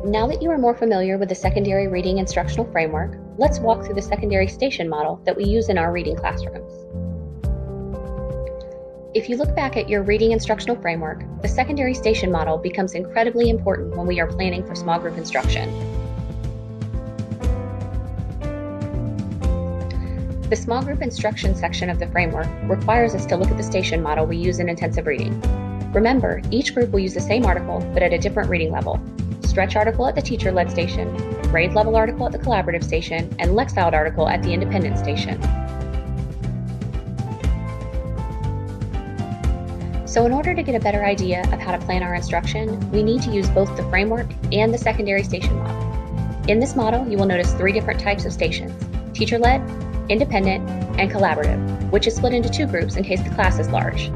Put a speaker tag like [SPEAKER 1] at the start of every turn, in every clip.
[SPEAKER 1] Now that you are more familiar with the secondary reading instructional framework, let's walk through the secondary station model that we use in our reading classrooms. If you look back at your reading instructional framework, the secondary station model becomes incredibly important when we are planning for small group instruction. The small group instruction section of the framework requires us to look at the station model we use in intensive reading. Remember, each group will use the same article, but at a different reading level. Stretch article at the teacher-led station, grade level article at the collaborative station, and Lexiled article at the independent station. So in order to get a better idea of how to plan our instruction, we need to use both the framework and the secondary station model. In this model, you will notice 3 different types of stations: teacher-led, independent, and collaborative, which is split into 2 groups in case the class is large.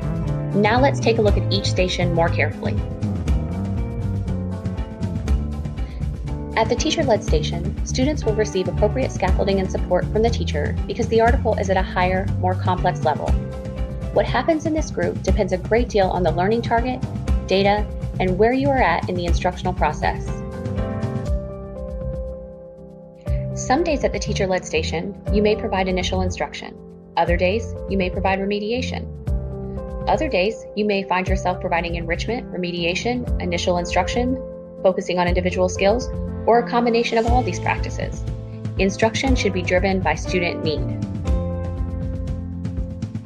[SPEAKER 1] Now let's take a look at each station more carefully. At the teacher-led station, students will receive appropriate scaffolding and support from the teacher because the article is at a higher, more complex level. What happens in this group depends a great deal on the learning target, data, and where you are at in the instructional process. Some days at the teacher-led station, you may provide initial instruction. Other days, you may provide remediation. Other days, you may find yourself providing enrichment, remediation, initial instruction, focusing on individual skills, or a combination of all these practices. Instruction should be driven by student need.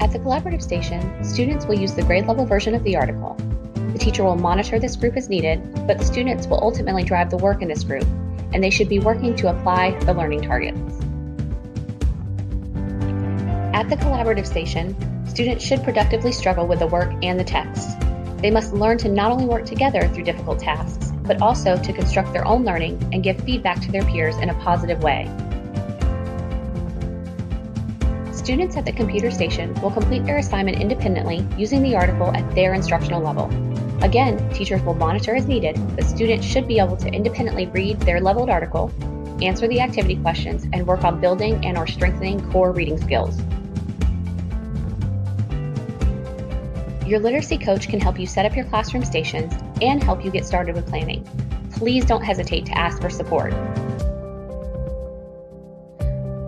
[SPEAKER 1] At the collaborative station, students will use the grade level version of the article. The teacher will monitor this group as needed, but the students will ultimately drive the work in this group, and they should be working to apply the learning targets. At the collaborative station, students should productively struggle with the work and the text. They must learn to not only work together through difficult tasks, but also to construct their own learning and give feedback to their peers in a positive way. Students at the computer station will complete their assignment independently using the article at their instructional level. Again, teachers will monitor as needed, but students should be able to independently read their leveled article, answer the activity questions, and work on building and/or strengthening core reading skills. Your literacy coach can help you set up your classroom stations and help you get started with planning. Please don't hesitate to ask for support.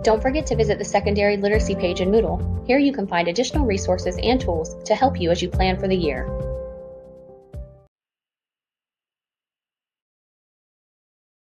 [SPEAKER 1] Don't forget to visit the secondary literacy page in Moodle. Here you can find additional resources and tools to help you as you plan for the year.